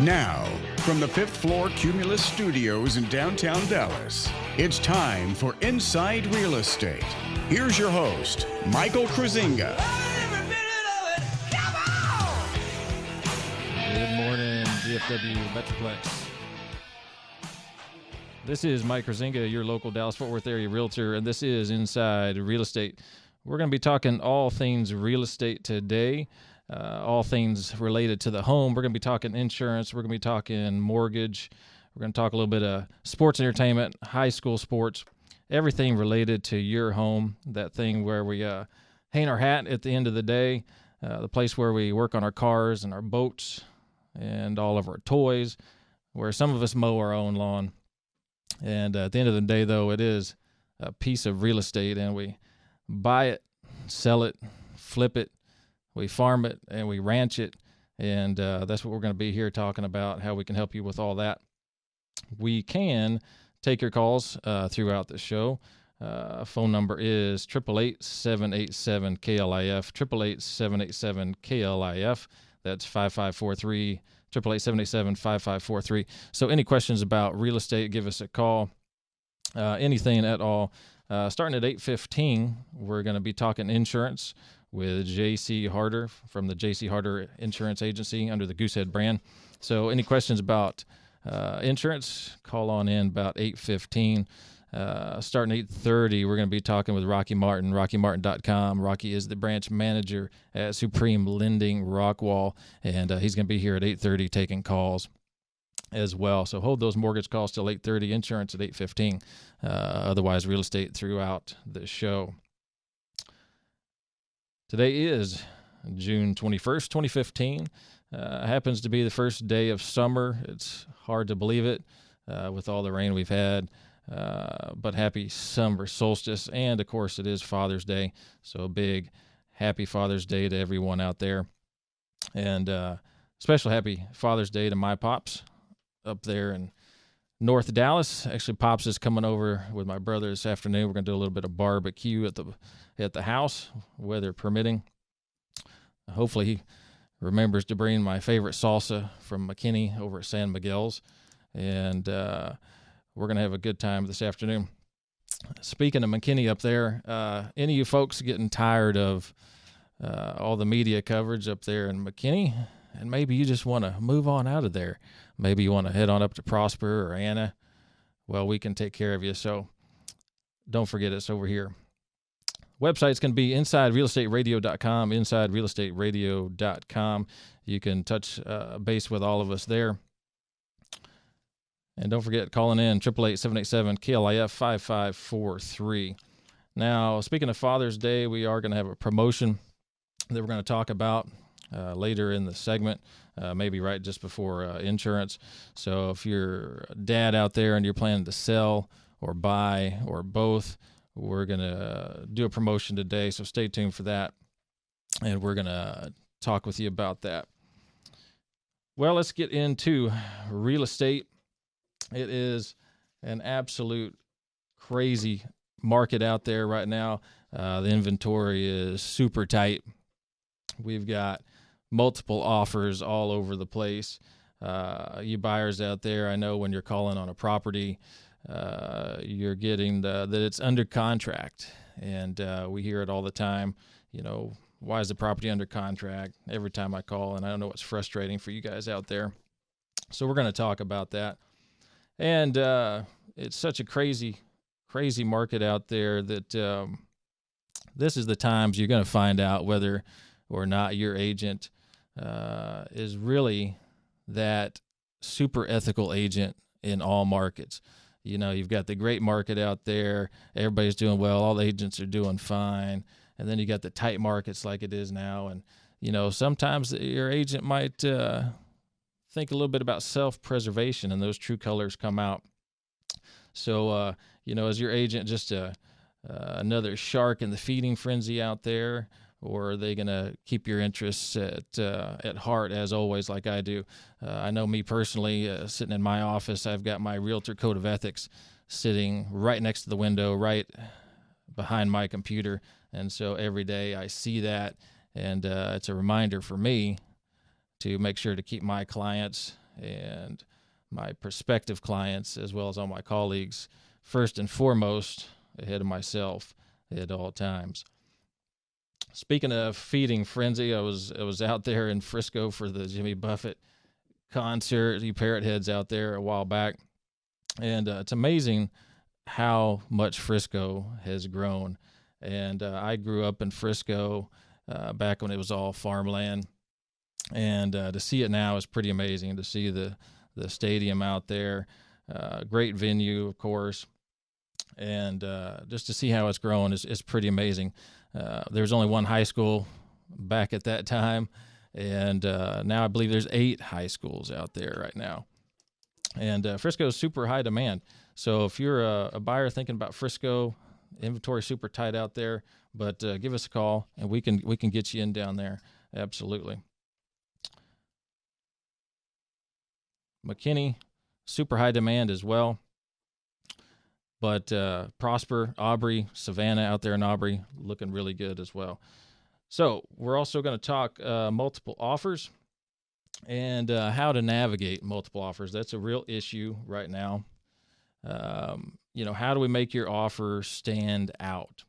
Now, from the fifth floor Cumulus Studios in downtown Dallas, it's time for Inside Real Estate. Here's your host, Michael Kruizinga. Good morning, DFW Metroplex. This is Mike Kruizinga, your local Dallas-Fort Worth area realtor, and this is Inside Real Estate. We're going to be talking all things real estate today. All things related to the home. We're going to be talking insurance. We're going to be talking mortgage. We're going to talk a little bit of sports entertainment, high school sports, everything related to your home, that thing where we hang our hat at the end of the day, the place where we work on our cars and our boats and all of our toys, where some of us mow our own lawn. And at the end of the day, though, it is a piece of real estate, and we buy it, sell it, flip it, we farm it, and we ranch it, and that's what we're going to be here talking about, how we can help you with all that. We can take your calls throughout the show. Phone number is 888-787-KLIF, 888-787-KLIF. That's 5543, 888-787-5543. So any questions about real estate, give us a call, anything at all. Starting at 8:15, we're going to be talking insurance with J.C. Harder from the J.C. Harder Insurance Agency under the Goosehead brand. So any questions about insurance, call on in about 8:15. Starting 8:30, we're going to be talking with Rocky Martin, RockyMartin.com. Rocky is the branch manager at Supreme Lending Rockwall, and he's going to be here at 8:30 taking calls as well. So hold those mortgage calls till 8:30, insurance at 8:15, otherwise real estate throughout the show. Today is June 21st, 2015. Happens to be the first day of summer. It's hard to believe it with all the rain we've had, but happy summer solstice. And, of course, it is Father's Day, so a big happy Father's Day to everyone out there. And special happy Father's Day to my pops up there in North Dallas. Actually, Pops is coming over with my brother this afternoon. We're going to do a little bit of barbecue at the house, weather permitting. Hopefully he remembers to bring my favorite salsa from McKinney over at San Miguel's, and we're going to have a good time this afternoon. Speaking of McKinney up there, any of you folks getting tired of all the media coverage up there in McKinney, and maybe you just want to move on out of there? Maybe you want to head on up to Prosper or Anna. Well, we can take care of you, so don't forget it's over here. Website's going to be InsideRealEstateRadio.com, InsideRealEstateRadio.com. You can touch base with all of us there. And don't forget, calling in, 888-787-KLIF 5543. Now, speaking of Father's Day, we are going to have a promotion that we're going to talk about later in the segment, maybe right just before insurance. So if you're a dad out there and you're planning to sell or buy or both, we're going to do a promotion today, so stay tuned for that, and we're going to talk with you about that. Well, let's get into real estate. It is an absolute crazy market out there right now. The inventory is super tight. We've got multiple offers all over the place. You buyers out there, I know when you're calling on a property, you're getting that it's under contract, and we hear it all the time. You know, why is the property under contract? Every time I call, and I don't know what's frustrating for you guys out there. So we're going to talk about that. And it's such a crazy market out there that this is the times you're going to find out whether or not your agent is really that super ethical agent in all markets. You know, you've got the great market out there. Everybody's doing well. All the agents are doing fine. And then you got the tight markets like it is now. And, you know, sometimes your agent might think a little bit about self-preservation, and those true colors come out. So, you know, is your agent just another shark in the feeding frenzy out there? Or are they going to keep your interests at heart, as always, like I do? I know me personally, sitting in my office, I've got my Realtor Code of Ethics sitting right next to the window, right behind my computer. And so every day I see that, and it's a reminder for me to make sure to keep my clients and my prospective clients, as well as all my colleagues, first and foremost, ahead of myself at all times. Speaking of feeding frenzy, I was out there in Frisco for the Jimmy Buffett concert, you parrot heads out there a while back, and it's amazing how much Frisco has grown. And I grew up in Frisco back when it was all farmland, and to see it now is pretty amazing. To see the stadium out there, great venue, of course, and just to see how it's grown is pretty amazing. There was only one high school back at that time, and now I believe there's 8 high schools out there right now. And Frisco is super high demand. So if you're a buyer thinking about Frisco, inventory super tight out there, but give us a call and we can get you in down there. Absolutely. McKinney, super high demand as well. But Prosper, Aubrey, Savannah out there in Aubrey, looking really good as well. So we're also going to talk multiple offers and how to navigate multiple offers. That's a real issue right now. How do we make your offer stand out?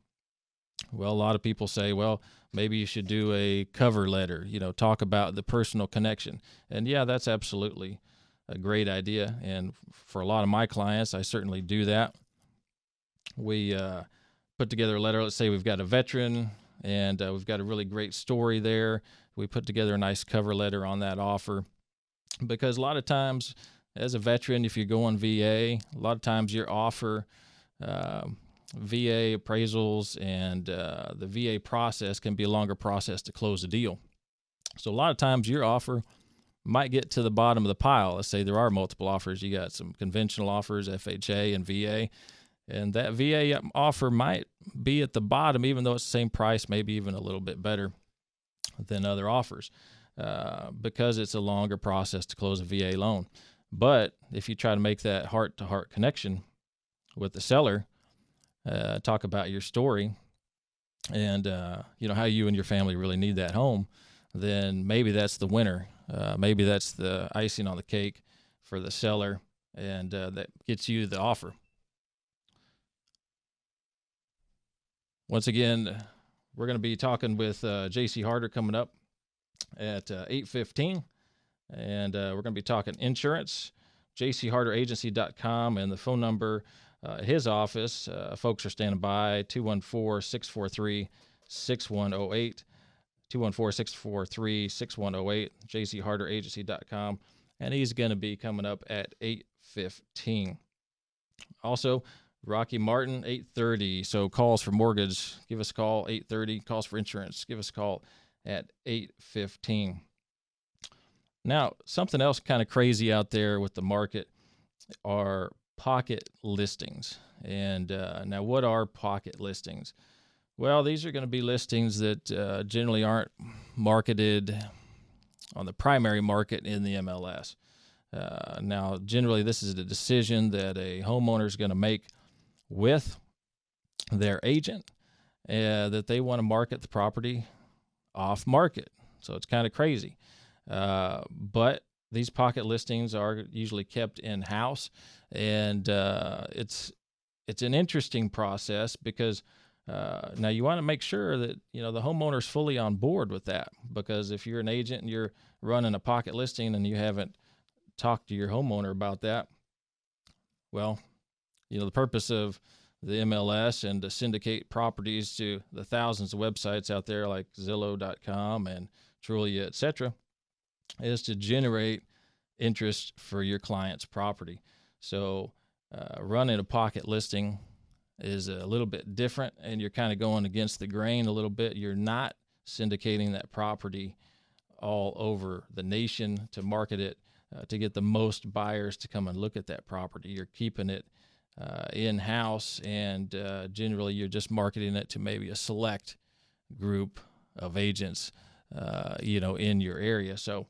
Well, a lot of people say, well, maybe you should do a cover letter, talk about the personal connection. And yeah, that's absolutely a great idea. And for a lot of my clients, I certainly do that. We put together a letter. Let's say we've got a veteran and we've got a really great story there. We put together a nice cover letter on that offer, because a lot of times as a veteran, if you're going VA, a lot of times your offer, VA appraisals and the VA process can be a longer process to close a deal. So a lot of times your offer might get to the bottom of the pile. Let's say there are multiple offers. You got some conventional offers, FHA and VA. And that VA offer might be at the bottom, even though it's the same price, maybe even a little bit better than other offers, because it's a longer process to close a VA loan. But if you try to make that heart-to-heart connection with the seller, talk about your story and how you and your family really need that home, then maybe that's the winner. Maybe that's the icing on the cake for the seller, and that gets you the offer. Once again, we're going to be talking with J.C. Harder coming up at 8:15, and we're going to be talking insurance, jcharderagency.com, and the phone number at his office. Folks are standing by, 214-643-6108, 214-643-6108, jcharderagency.com, and he's going to be coming up at 8:15. Also, Rocky Martin, 8:30. So calls for mortgage, give us a call, 8:30. Calls for insurance, give us a call at 8:15. Now, something else kind of crazy out there with the market are pocket listings. And now, what are pocket listings? Well, these are going to be listings that generally aren't marketed on the primary market in the MLS. Now, generally, this is a decision that a homeowner is going to make with their agent, that they want to market the property off market. So it's kind of crazy. But these pocket listings are usually kept in-house, and it's an interesting process because now you want to make sure that the homeowner's fully on board with that, because if you're an agent and you're running a pocket listing and you haven't talked to your homeowner about that, well, the purpose of the MLS and to syndicate properties to the thousands of websites out there like Zillow.com and Trulia, etc., is to generate interest for your client's property. So running a pocket listing is a little bit different, and you're kind of going against the grain a little bit. You're not syndicating that property all over the nation to market it to get the most buyers to come and look at that property. You're keeping it in-house, and generally you're just marketing it to maybe a select group of agents, in your area. So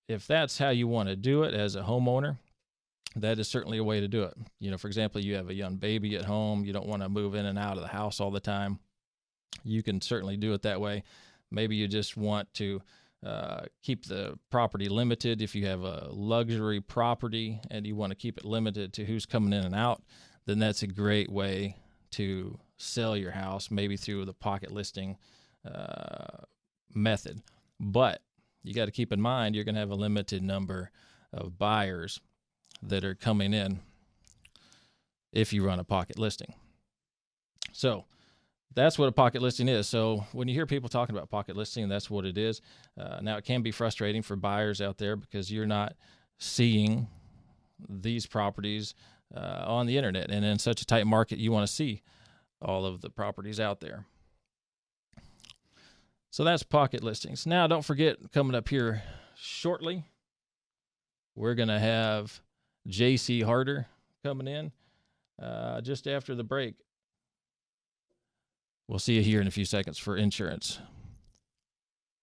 if that's how you want to do it as a homeowner, that is certainly a way to do it. For example, you have a young baby at home, you don't want to move in and out of the house all the time. You can certainly do it that way. Maybe you just want to keep the property limited. If you have a luxury property and you want to keep it limited to who's coming in and out, then that's a great way to sell your house, maybe through the pocket listing method. But you got to keep in mind you're going to have a limited number of buyers that are coming in if you run a pocket listing. So that's what a pocket listing is. So when you hear people talking about pocket listing, that's what it is. Now, it can be frustrating for buyers out there because you're not seeing these properties on the internet. And in such a tight market, you want to see all of the properties out there. So that's pocket listings. Now, don't forget, coming up here shortly, we're going to have J.C. Harder coming in just after the break. We'll see you here in a few seconds for insurance.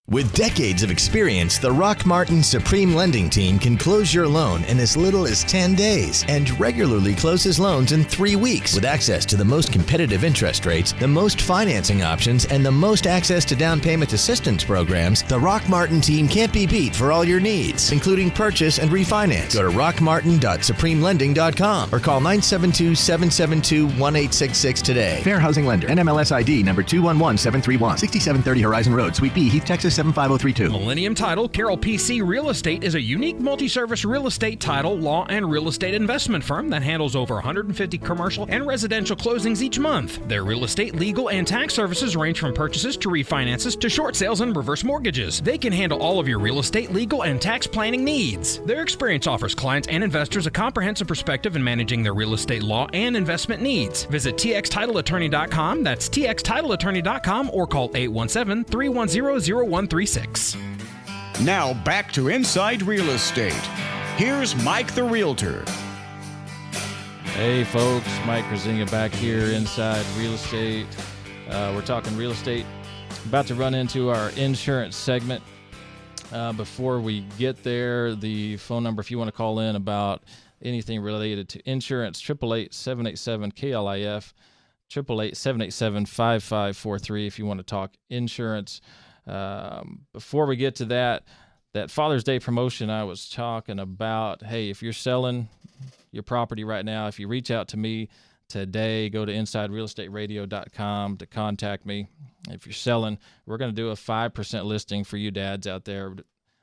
With decades of experience, the Rock Martin Supreme Lending Team can close your loan in as little as 10 days and regularly closes loans in 3 weeks with access to the most competitive interest rates, the most financing options, and the most access to down payment assistance programs. The Rock Martin team can't be beat for all your needs, including purchase and refinance. Go to rockmartin.supremelending.com or call 972-772-1866 today. Fair Housing Lender. NMLS ID number 211731. 6730 Horizon Road, Suite B, Heath, Texas 75032. Millennium Title Carroll PC Real Estate is a unique multi-service real estate title, law, and real estate investment firm that handles over 150 commercial and residential closings each month. Their real estate, legal, and tax services range from purchases to refinances to short sales and reverse mortgages. They can handle all of your real estate, legal, and tax planning needs. Their experience offers clients and investors a comprehensive perspective in managing their real estate law and investment needs. Visit txtitleattorney.com, that's txtitleattorney.com, or call 817-310-0136. Now back to Inside Real Estate. Here's Mike the Realtor. Hey folks, Mike Kruizinga back here inside Real Estate. We're talking real estate. About to run into our insurance segment. Before we get there, the phone number if you want to call in about anything related to insurance, 888-787-KLIF, 888-787-5543 if you want to talk insurance. Before we get to that Father's Day promotion I was talking about, hey, if you're selling your property right now, if you reach out to me today, go to InsideRealEstateRadio.com to contact me. If you're selling, we're going to do a 5% listing for you dads out there.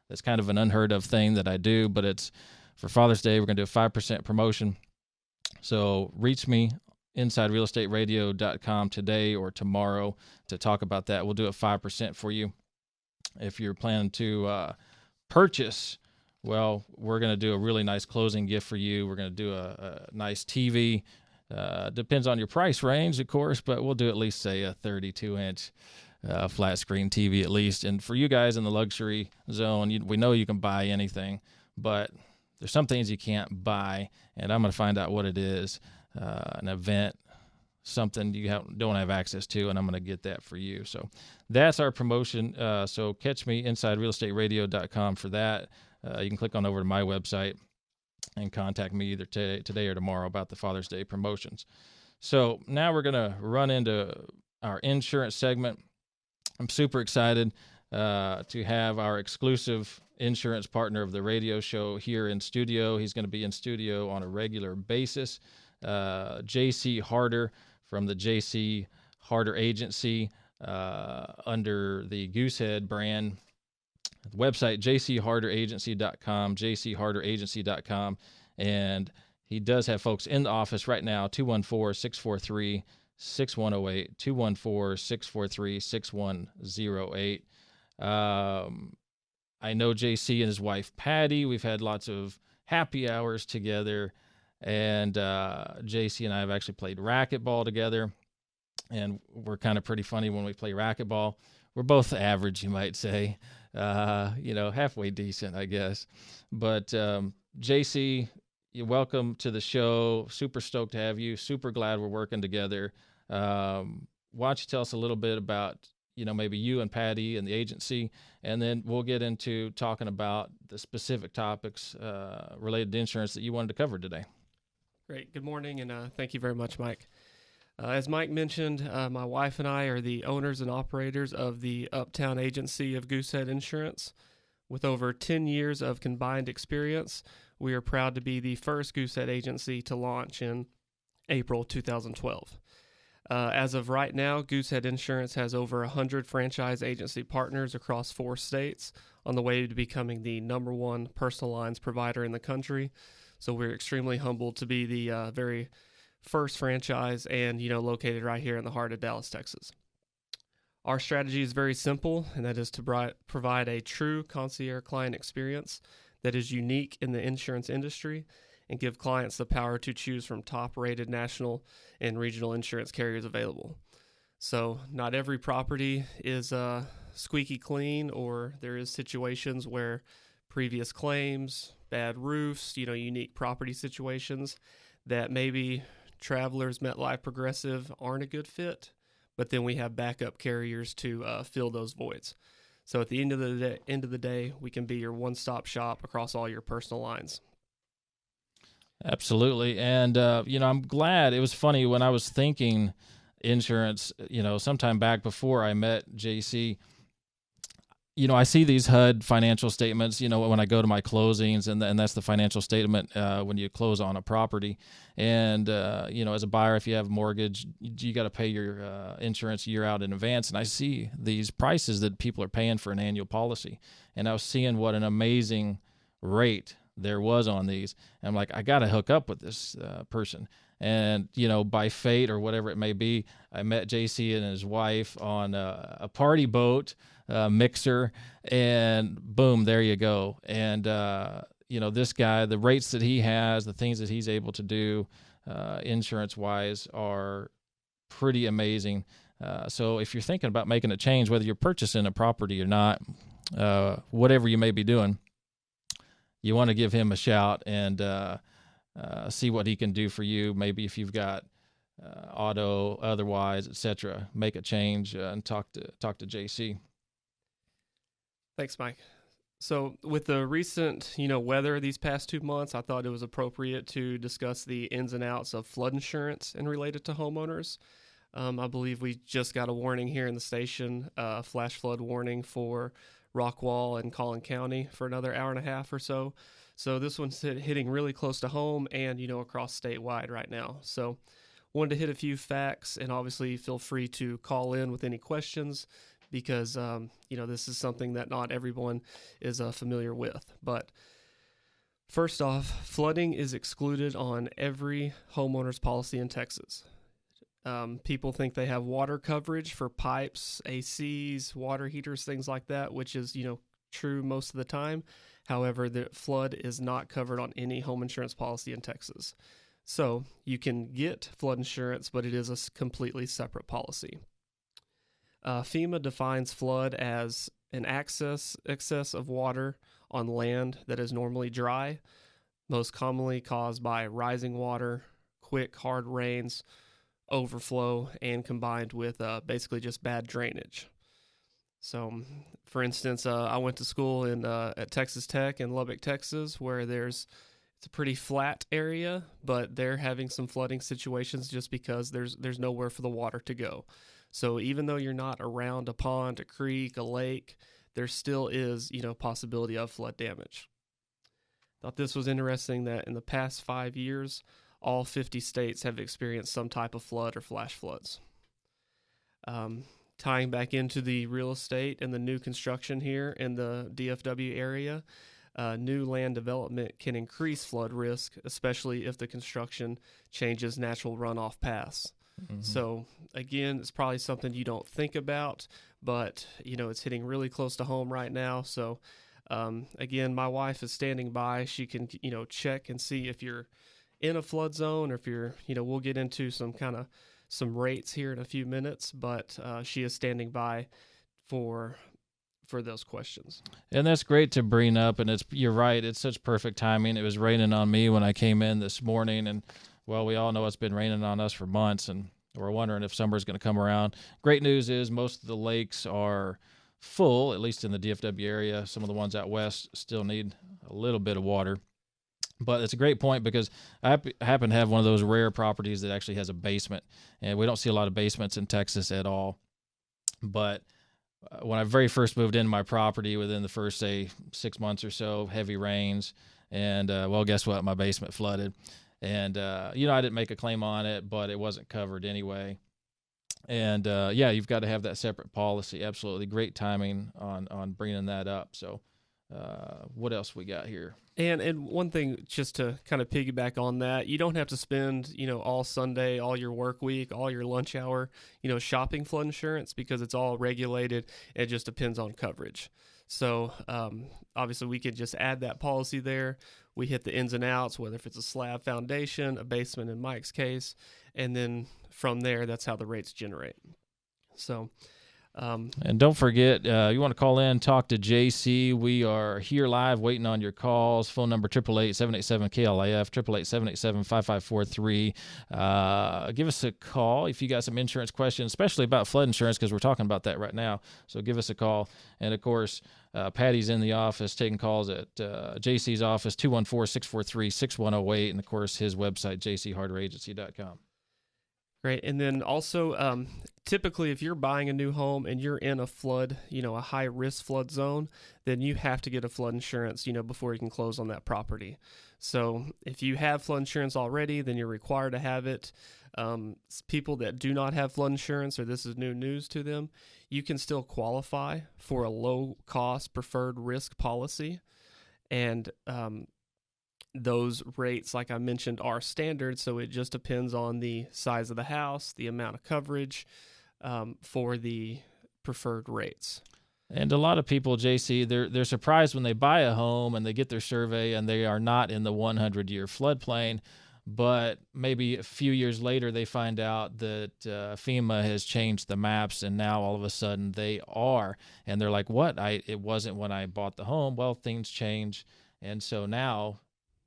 That's kind of an unheard of thing that I do, but it's for Father's Day. We're going to do a 5% promotion. So reach me, InsideRealEstateRadio.com today or tomorrow to talk about that. We'll do a 5% for you. If you're planning to purchase, well, we're going to do a really nice closing gift for you. We're going to do a nice TV. Depends on your price range, of course, but we'll do at least, say, a 32-inch flat screen TV at least. And for you guys in the luxury zone, we know you can buy anything, but there's some things you can't buy, and I'm going to find out what it is. An event, something you don't have access to, and I'm going to get that for you. So that's our promotion. So catch me InsideRealEstateRadio.com for that. You can click on over to my website and contact me either today or tomorrow about the Father's Day promotions. So now we're going to run into our insurance segment. I'm super excited to have our exclusive insurance partner of the radio show here in studio. He's going to be in studio on a regular basis. J.C. Harder from the J.C. Harder Agency under the Goosehead brand. The website, jcharderagency.com, jcharderagency.com. And he does have folks in the office right now, 214-643-6108, 214-643-6108. I know J.C. and his wife, Patty. We've had lots of happy hours together. And JC and I have actually played racquetball together, and we're kind of pretty funny when we play racquetball. We're both average, you might say, halfway decent, I guess. But JC, you're welcome to the show. Super stoked to have you. Super glad we're working together. Why don't you tell us a little bit about, maybe you and Patty and the agency, and then we'll get into talking about the specific topics related to insurance that you wanted to cover today. Great. Good morning, and thank you very much, Mike. As Mike mentioned, my wife and I are the owners and operators of the Uptown Agency of Goosehead Insurance. With over 10 years of combined experience, we are proud to be the first Goosehead agency to launch in April 2012. As of right now, Goosehead Insurance has over 100 franchise agency partners across 4 states, on the way to becoming the #1 personal lines provider in the country. So we're extremely humbled to be the very first franchise and, located right here in the heart of Dallas, Texas. Our strategy is very simple, and that is to provide a true concierge client experience that is unique in the insurance industry and give clients the power to choose from top-rated national and regional insurance carriers available. So not every property is squeaky clean, or there is situations where previous claims, bad roofs, unique property situations that maybe Travelers, MetLife, Progressive aren't a good fit, but then we have backup carriers to fill those voids. So at the end of the day, we can be your one-stop shop across all your personal lines. Absolutely. And, I'm glad. It was funny when I was thinking insurance, sometime back before I met JC, I see these HUD financial statements, when I go to my closings, and that's the financial statement when you close on a property. And, as a buyer, if you have a mortgage, you got to pay your insurance a year out in advance. And I see these prices that people are paying for an annual policy. And I was seeing what an amazing rate there was on these. And I'm like, I got to hook up with this person. And, by fate or whatever it may be, I met JC and his wife on a party boat mixer, and boom, there you go. And, this guy, the rates that he has, the things that he's able to do insurance-wise are pretty amazing. So if you're thinking about making a change, whether you're purchasing a property or not, whatever you may be doing, you want to give him a shout and see what he can do for you. Maybe if you've got auto, otherwise, etc., make a change and talk to JC. Thanks, Mike. So with the recent, weather these past 2 months, I thought it was appropriate to discuss the ins and outs of flood insurance and related to homeowners. I believe we just got a warning here in the station, flash flood warning for Rockwall and Collin County for another hour and a half or so. So this one's hitting really close to home and, across statewide right now. So wanted to hit a few facts, and obviously feel free to call in with any questions, because, this is something that not everyone is familiar with. But first off, flooding is excluded on every homeowner's policy in Texas. People think they have water coverage for pipes, ACs, water heaters, things like that, which is, true most of the time. However, the flood is not covered on any home insurance policy in Texas. So you can get flood insurance, but it is a completely separate policy. FEMA defines flood as an excess of water on land that is normally dry, most commonly caused by rising water, quick, hard rains, overflow, and combined with basically just bad drainage. So, for instance, I went to school at Texas Tech in Lubbock, Texas, where it's a pretty flat area, but they're having some flooding situations just because there's nowhere for the water to go. So even though you're not around a pond, a creek, a lake, there still is, possibility of flood damage. Thought this was interesting that in the past 5 years, all 50 states have experienced some type of flood or flash floods. Tying back into the real estate and the new construction here in the DFW area, new land development can increase flood risk, especially if the construction changes natural runoff paths. Mm-hmm. So again, it's probably something you don't think about, but it's hitting really close to home right now. So again, my wife is standing by. She can check and see if you're in a flood zone, or if you're we'll get into some rates here in a few minutes, but she is standing by for those questions. And that's great to bring up, and you're right, it's such perfect timing. It was raining on me when I came in this morning, and well, we all know it's been raining on us for months, and we're wondering if summer's going to come around. Great news is most of the lakes are full, at least in the DFW area. Some of the ones out west still need a little bit of water. But it's a great point, because I happen to have one of those rare properties that actually has a basement, and we don't see a lot of basements in Texas at all. But when I very first moved into my property, within the first, say, 6 months or so, heavy rains, and well, guess what? My basement flooded, and I didn't make a claim on it, but it wasn't covered anyway. And you've got to have that separate policy. Absolutely, great timing on bringing that up. So, what else we got here? And one thing, just to kind of piggyback on that, you don't have to spend, all Sunday, all your work week, all your lunch hour, shopping flood insurance, because it's all regulated. It just depends on coverage. So obviously we could just add that policy there. We hit the ins and outs, whether if it's a slab foundation, a basement in Mike's case, and then from there, that's how the rates generate. So and don't forget, you want to call in, talk to JC. We are here live waiting on your calls. Phone number 888-787-KLIF, 888-787-5543. Give us a call if you got some insurance questions, especially about flood insurance, because we're talking about that right now. So give us a call. And, of course, Patty's in the office taking calls at JC's office, 214-643-6108, and, of course, his website, jcharderagency.com. Great. And then also, typically, if you're buying a new home and you're in a flood, a high-risk flood zone, then you have to get a flood insurance, before you can close on that property. So if you have flood insurance already, then you're required to have it. People that do not have flood insurance, or this is new news to them, you can still qualify for a low-cost preferred risk policy. And those rates, like I mentioned, are standard, so it just depends on the size of the house, the amount of coverage for the preferred rates. And a lot of people, JC, they're surprised when they buy a home and they get their survey and they are not in the 100-year floodplain, but maybe a few years later they find out that FEMA has changed the maps and now all of a sudden they are. And they're like, what? It wasn't when I bought the home. Well, things change. And so now,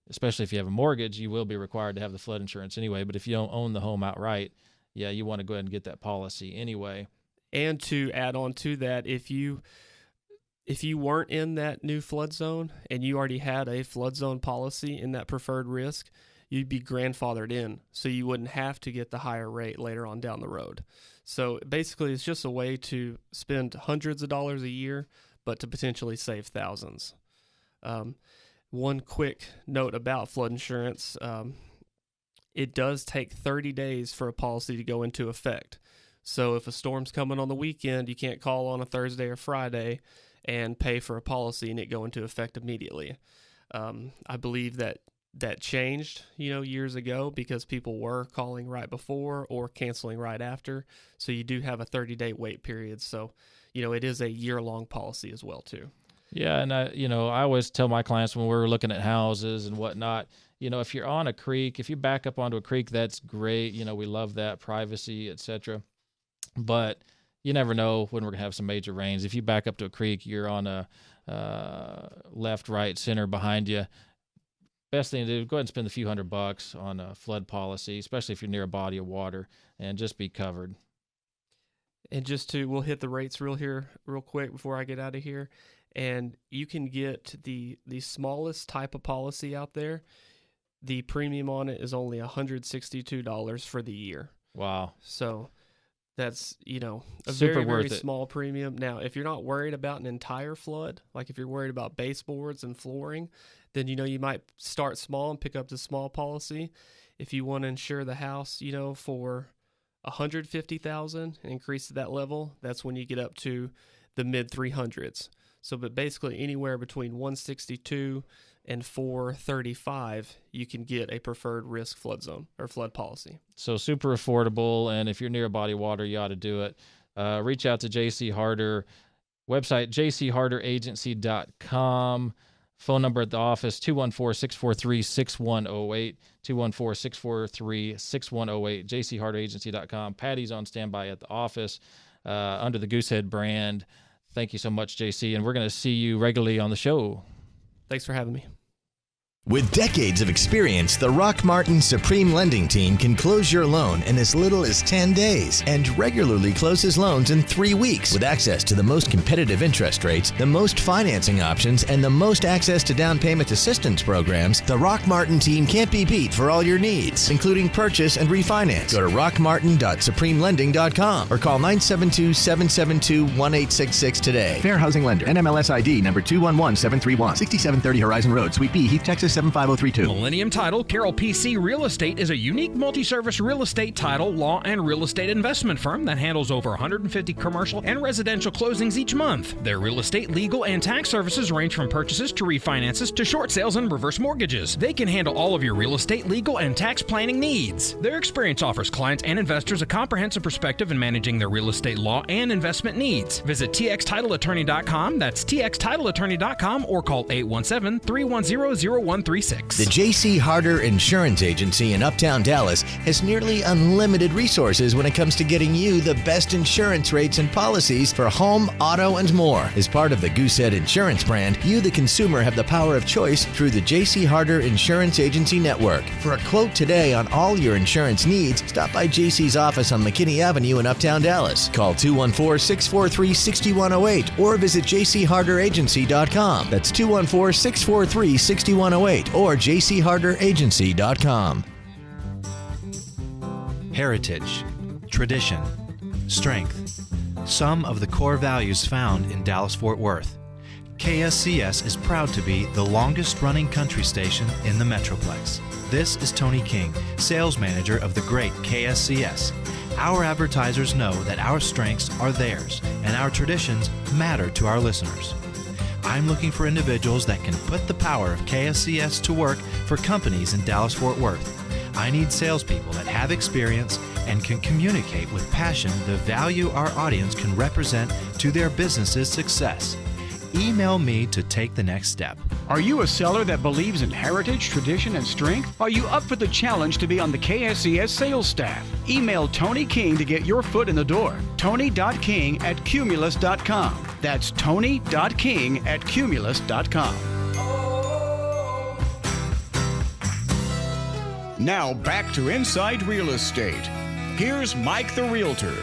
especially if you have a mortgage, you will be required to have the flood insurance anyway. But if you don't own the home outright, you want to go ahead and get that policy anyway. And to add on to that, if you weren't in that new flood zone and you already had a flood zone policy in that preferred risk, you'd be grandfathered in, so you wouldn't have to get the higher rate later on down the road. So basically, it's just a way to spend hundreds of dollars a year, but to potentially save thousands. One quick note about flood insurance, it does take 30 days for a policy to go into effect. So if a storm's coming on the weekend, you can't call on a Thursday or Friday and pay for a policy and it go into effect immediately. I believe that changed, years ago, because people were calling right before or canceling right after. So you do have a 30-day wait period. So, it is a year-long policy as well, too. Yeah, and I always tell my clients when we're looking at houses and whatnot, if you're on a creek, if you back up onto a creek, that's great. We love that, privacy, etc. But you never know when we're going to have some major rains. If you back up to a creek, you're on a left, right, center behind you. Best thing to do, go ahead and spend a few $100 on a flood policy, especially if you're near a body of water, and just be covered. And we'll hit the rates real quick before I get out of here. And you can get the smallest type of policy out there. The premium on it is only $162 for the year. Wow. So that's, a super very, worth very it. small premium. Now, if you're not worried about an entire flood, like if you're worried about baseboards and flooring, then, you might start small and pick up the small policy. If you want to insure the house, for $150,000 and increase to that level, that's when you get up to the mid 300s. So, but basically anywhere between 162 and 435, you can get a preferred risk flood zone or flood policy. So super affordable, and if you're near a body of water, you ought to do it. Reach out to JC Harder, website jcharderagency.com. Phone number at the office, 214-643-6108, 214-643-6108, jcharderagency.com. Patty's on standby at the office under the Goosehead brand. Thank you so much, JC, and we're going to see you regularly on the show. Thanks for having me. With decades of experience, the Rock Martin Supreme Lending Team can close your loan in as little as 10 days and regularly closes loans in 3 weeks with access to the most competitive interest rates, the most financing options, and the most access to down payment assistance programs. The Rock Martin team can't be beat for all your needs, including purchase and refinance. Go to rockmartin.supremelending.com or call 972-772-1866 today. Fair Housing Lender. NMLS ID number 211731. 6730 Horizon Road, Suite B, Heath, Texas 75032. Millennium Title Carroll PC Real Estate is a unique multi-service real estate title, law, and real estate investment firm that handles over 150 commercial and residential closings each month. Their real estate, legal, and tax services range from purchases to refinances to short sales and reverse mortgages. They can handle all of your real estate, legal, and tax planning needs. Their experience offers clients and investors a comprehensive perspective in managing their real estate, law, and investment needs. Visit txtitleattorney.com, that's txtitleattorney.com, or call 817-310-0136. The J.C. Harder Insurance Agency in Uptown Dallas has nearly unlimited resources when it comes to getting you the best insurance rates and policies for home, auto, and more. As part of the Goosehead Insurance brand, you, the consumer, have the power of choice through the J.C. Harder Insurance Agency Network. For a quote today on all your insurance needs, stop by J.C.'s office on McKinney Avenue in Uptown Dallas. Call 214-643-6108 or visit jcharderagency.com. That's 214-643-6108 or jcharderagency.com. Heritage, tradition, strength. Some of the core values found in Dallas-Fort Worth. KSCS is proud to be the longest-running country station in the Metroplex. This is Tony King, sales manager of the great KSCS. Our advertisers know that our strengths are theirs, and our traditions matter to our listeners. I'm looking for individuals that can put the power of KSCS to work for companies in Dallas-Fort Worth. I need salespeople that have experience and can communicate with passion the value our audience can represent to their business's success. Email me to take the next step. Are you a seller that believes in heritage, tradition, and strength? Are you up for the challenge to be on the KSCS sales staff? Email Tony King to get your foot in the door. Tony.King@Cumulus.com. That's Tony.King@Cumulus.com. Now back to Inside Real Estate. Here's Mike the Realtor.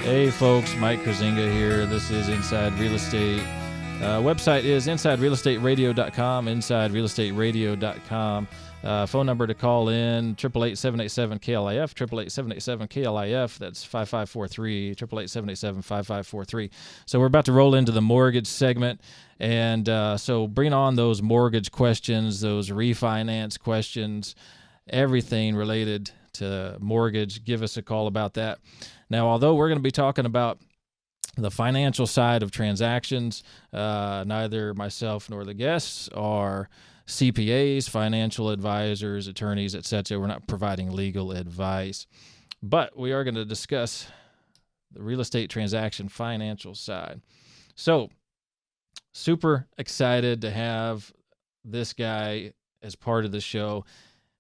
Hey folks, Mike Kruizinga here. This is Inside Real Estate. Website is InsideRealEstateRadio.com, InsideRealEstateRadio.com. Phone number to call in, 888-787-KLIF, 888-787-KLIF. That's 5543, 888-787-5543. So we're about to roll into the mortgage segment. And so bring on those mortgage questions, those refinance questions, everything related to mortgage. Give us a call about that. Now, although we're going to be talking about the financial side of transactions, neither myself nor the guests are CPAs, financial advisors, attorneys, etc. We're not providing legal advice, but we are going to discuss the real estate transaction financial side. So, super excited to have this guy as part of the show.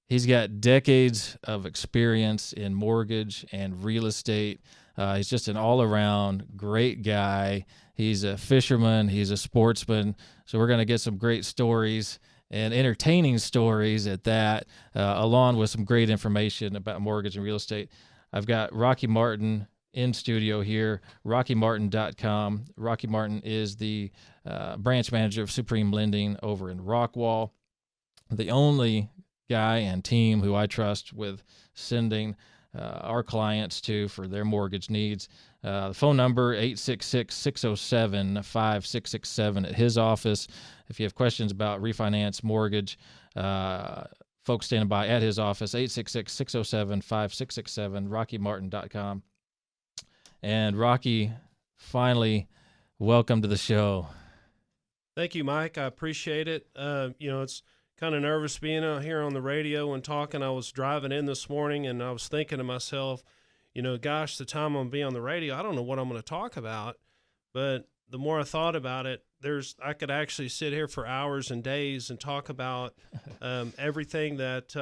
He's got decades of experience in mortgage and real estate. He's just an all-around great guy. He's a fisherman. He's a sportsman. So we're going to get some great stories and entertaining stories at that, along with some great information about mortgage and real estate. I've got Rocky Martin in studio here, RockyMartin.com. Rocky Martin is the branch manager of Supreme Lending over in Rockwall, the only guy and team who I trust with sending our clients to for their mortgage needs. The phone number, 866-607-5667 at his office. If you have questions about refinance, mortgage, folks standing by at his office, 866-607-5667, RockyMartin.com. And Rocky, finally, welcome to the show. Thank you, Mike. I appreciate it. It's kind of nervous being out here on the radio and talking. I was driving in this morning and I was thinking to myself, gosh, the time I'm going to be on the radio, I don't know what I'm going to talk about. But the more I thought about it, I could actually sit here for hours and days and talk about everything that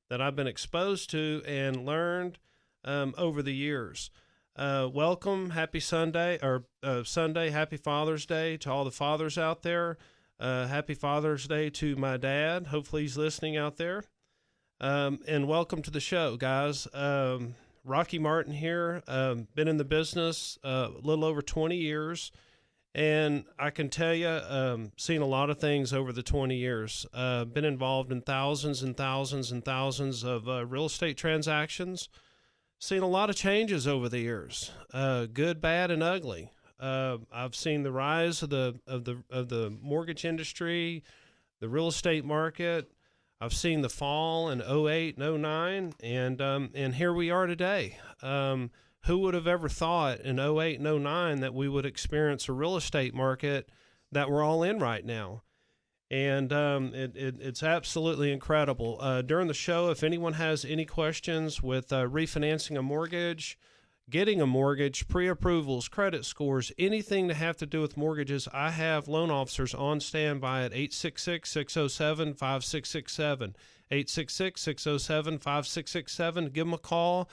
I've been exposed to and learned over the years. Welcome, happy Sunday, happy Father's Day to all the fathers out there. Happy Father's Day to my dad. Hopefully he's listening out there. And welcome to the show, guys. Rocky Martin here. Been in the business a little over 20 years. And I can tell you, seen a lot of things over the 20 years. Been involved in thousands and thousands and thousands of real estate transactions. Seen a lot of changes over the years, good, bad, and ugly. I've seen the rise of the mortgage industry, the real estate market. I've seen the fall in 08 and 09, and here we are today. Who would have ever thought in 08 and 09 that we would experience a real estate market that we're all in right now? And it's absolutely incredible. During the show, if anyone has any questions with refinancing a mortgage, getting a mortgage, pre-approvals, credit scores, anything to have to do with mortgages, I have loan officers on standby at 866-607-5667, 866-607-5667. Give them a call.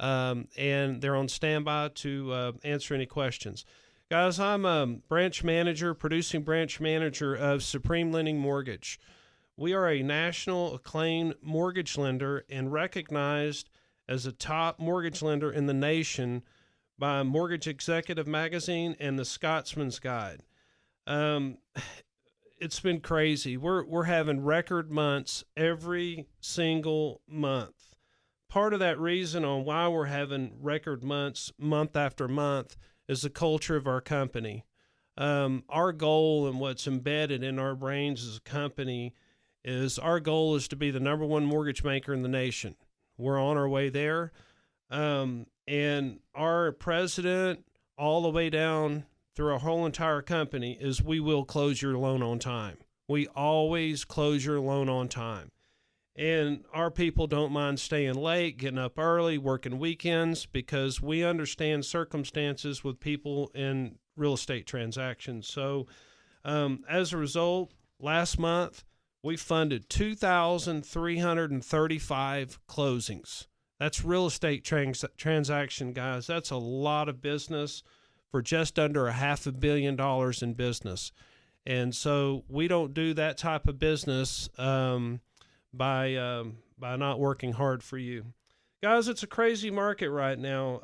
And they're on standby to answer any questions. Guys, I'm a producing branch manager of Supreme Lending Mortgage. We are a national acclaimed mortgage lender and recognized as a top mortgage lender in the nation by Mortgage Executive Magazine and the Scotsman's Guide. It's been crazy. We're having record months every single month. Part of that reason on why we're having record months month after month is the culture of our company. Our goal and what's embedded in our brains as a company is our goal is to be the number one mortgage maker in the nation. We're on our way there. And our president, all the way down through our whole entire company, is we will close your loan on time. We always close your loan on time. And our people don't mind staying late, getting up early, working weekends, because we understand circumstances with people in real estate transactions. So as a result, last month, we funded 2,335 closings. That's real estate transaction, guys. That's a lot of business for just under $500 million in business. And so we don't do that type of business by not working hard for you. Guys, it's a crazy market right now.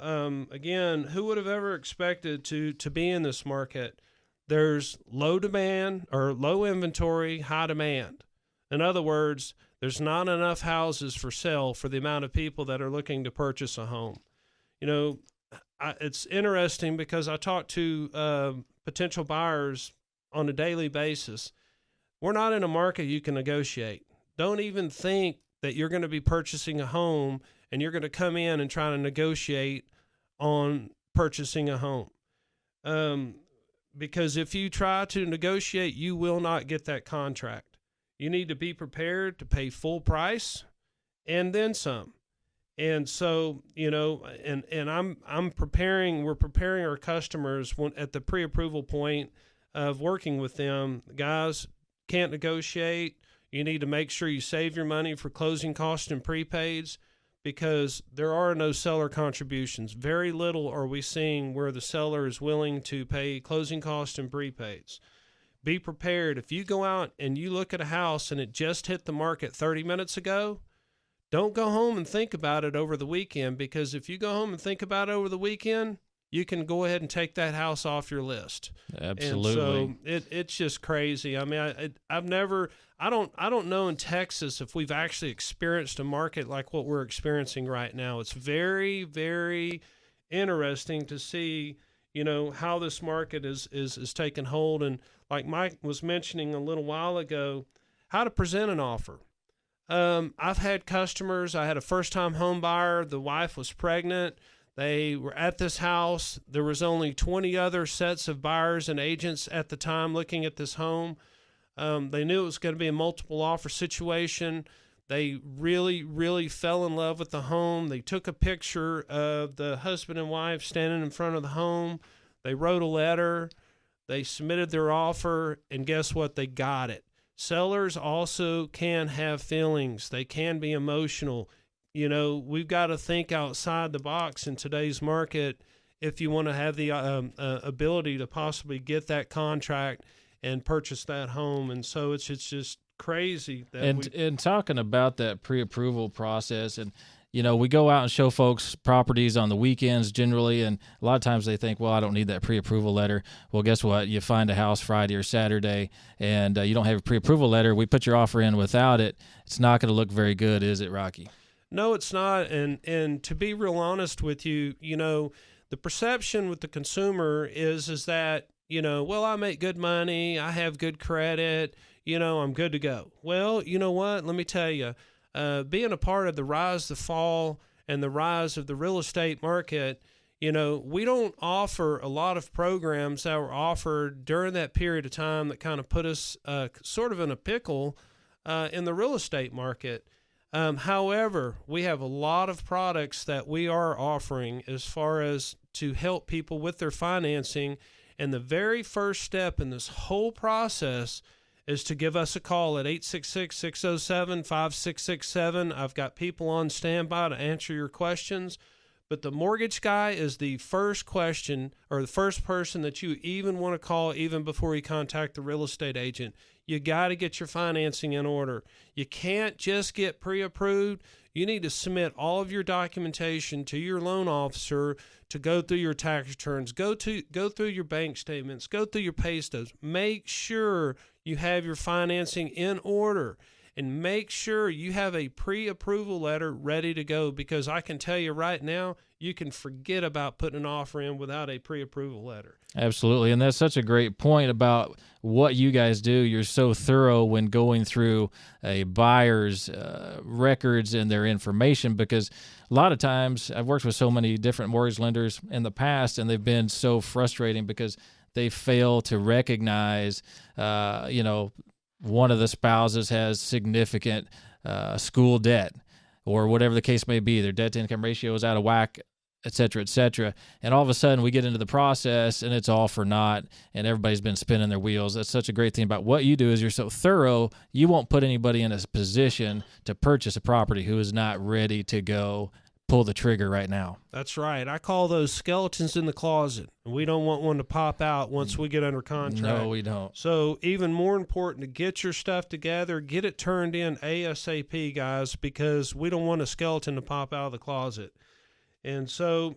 Again, who would have ever expected to be in this market? There's low demand or low inventory, high demand. In other words, there's not enough houses for sale for the amount of people that are looking to purchase a home. You know, it's interesting because I talk to potential buyers on a daily basis. We're not in a market you can negotiate. Don't even think that you're going to be purchasing a home and you're going to come in and try to negotiate on purchasing a home. Because if you try to negotiate, you will not get that contract. You need to be prepared to pay full price and then some. And so, you know, and we're preparing our customers at the pre-approval point of working with them. Guys, can't negotiate. You need to make sure you save your money for closing costs and prepaids because there are no seller contributions. Very little are we seeing where the seller is willing to pay closing costs and prepaids. Be prepared. If you go out and you look at a house and it just hit the market 30 minutes ago, don't go home and think about it over the weekend, because if you go home and think about it over the weekend, you can go ahead and take that house off your list. Absolutely. And so it's just crazy. I mean, I don't know in Texas if we've actually experienced a market like what we're experiencing right now. It's very, very interesting to see, you know, how this market is taking hold. And like Mike was mentioning a little while ago, how to present an offer. I've had customers. I had a first-time home buyer. The wife was pregnant. They were at this house. There was only 20 other sets of buyers and agents at the time looking at this home. They knew it was going to be a multiple offer situation. They really, really fell in love with the home. They took a picture of the husband and wife standing in front of the home. They wrote a letter. They submitted their offer, and guess what? They got it. Sellers also can have feelings. They can be emotional. You know, we've got to think outside the box in today's market if you want to have the ability to possibly get that contract and purchase that home. And so it's just crazy that and talking about that pre-approval process, and we go out and show folks properties on the weekends generally, and a lot of times they think, well, I don't need that pre-approval letter. Well, guess what? You find a house Friday or Saturday, and you don't have a pre-approval letter. We put your offer in without it. It's not going to look very good, is it, Rocky? No, it's not. And to be real honest with you, the perception with the consumer is that, well, I make good money, I have good credit, I'm good to go. Well, you know what? Let me tell you, being a part of the rise, the fall, and the rise of the real estate market, we don't offer a lot of programs that were offered during that period of time that kind of put us sort of in a pickle in the real estate market. However, we have a lot of products that we are offering as far as to help people with their financing. And the very first step in this whole process is to give us a call at 866-607-5667. I've got people on standby to answer your questions. But the mortgage guy is the first question or the first person that you even want to call even before you contact the real estate agent. You got to get your financing in order. You can't just get pre-approved. You need to submit all of your documentation to your loan officer to go through your tax returns, go through your bank statements, go through your pay stubs. Make sure you have your financing in order, and make sure you have a pre-approval letter ready to go, because I can tell you right now, you can forget about putting an offer in without a pre-approval letter. Absolutely, and that's such a great point about what you guys do. You're so thorough when going through a buyer's records and their information, because a lot of times I've worked with so many different mortgage lenders in the past, and they've been so frustrating because they fail to recognize, one of the spouses has significant school debt or whatever the case may be. Their debt-to-income ratio is out of whack, et cetera, et cetera. And all of a sudden we get into the process and it's all for naught, and everybody's been spinning their wheels. That's such a great thing about what you do is you're so thorough, you won't put anybody in a position to purchase a property who is not ready to go pull the trigger right now. That's right. I call those skeletons in the closet. We don't want one to pop out once we get under contract. No, we don't. So even more important to get your stuff together, get it turned in ASAP, guys, because we don't want a skeleton to pop out of the closet. And so,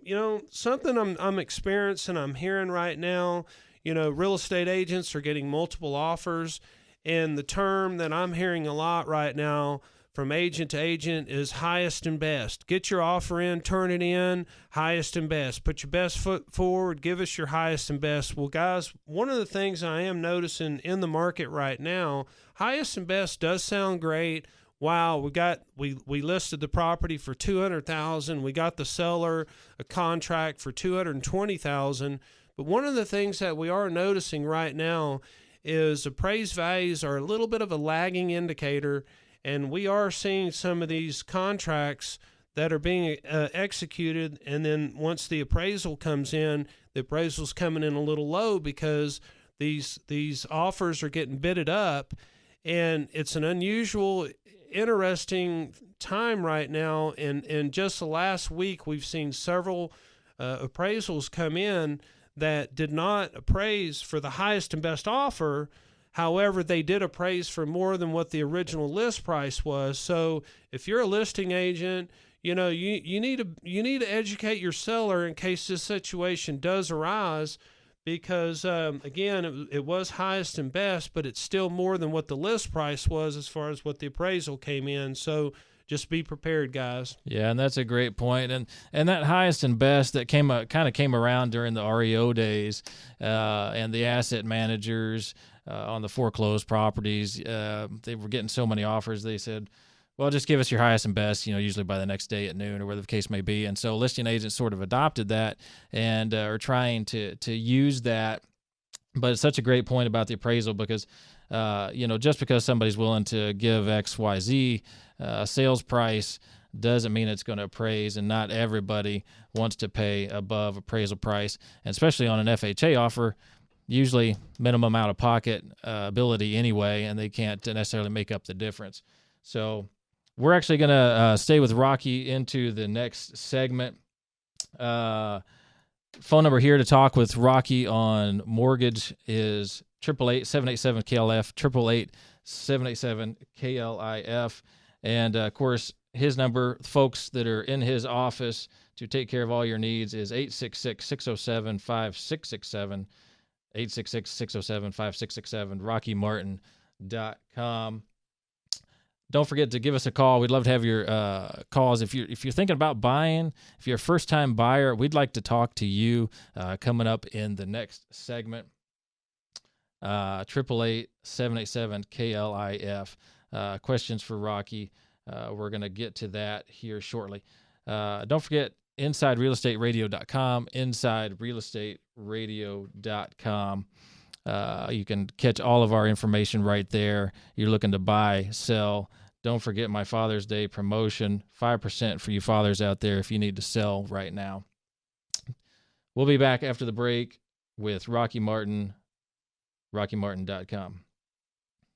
something I'm experiencing, I'm hearing right now, real estate agents are getting multiple offers. And the term that I'm hearing a lot right now from agent to agent is highest and best. Get your offer in, turn it in, highest and best. Put your best foot forward, give us your highest and best. Well, guys, one of the things I am noticing in the market right now, highest and best does sound great. Wow, we listed the property for $200,000. We got the seller a contract for $220,000. But one of the things that we are noticing right now is appraised values are a little bit of a lagging indicator. And we are seeing some of these contracts that are being executed, and then once the appraisal comes in, the appraisal's coming in a little low because these offers are getting bidded up, and it's an unusual, interesting time right now. And just the last week, we've seen several appraisals come in that did not appraise for the highest and best offer. However, they did appraise for more than what the original list price was. So if you're a listing agent, you need to educate your seller in case this situation does arise, because again, it was highest and best, but it's still more than what the list price was as far as what the appraisal came in. So just be prepared, guys. Yeah, and that's a great point. And that highest and best that came around during the REO days, and the asset managers on the foreclosed properties, they were getting so many offers. They said, well, just give us your highest and best, usually by the next day at noon or whatever the case may be. And so listing agents sort of adopted that and are trying to use that. But it's such a great point about the appraisal, because, just because somebody's willing to give XYZ sales price doesn't mean it's going to appraise, and not everybody wants to pay above appraisal price, and especially on an FHA offer, usually minimum out-of-pocket ability anyway, and they can't necessarily make up the difference. So we're actually going to stay with Rocky into the next segment. Phone number here to talk with Rocky on mortgage is 888-787-KLF, 888-787-KLIF. And, of course, his number, folks that are in his office to take care of all your needs, is 866-607-5667, 866-607-5667, RockyMartin.com. Don't forget to give us a call. We'd love to have your calls. If you're thinking about buying, if you're a first-time buyer, we'd like to talk to you coming up in the next segment. 888-787-KLIF. Questions for Rocky. We're going to get to that here shortly. Don't forget InsideRealEstateRadio.com, InsideRealEstateRadio.com. You can catch all of our information right there. You're looking to buy, sell. Don't forget my Father's Day promotion, 5% for you fathers out there if you need to sell right now. We'll be back after the break with Rocky Martin, RockyMartin.com.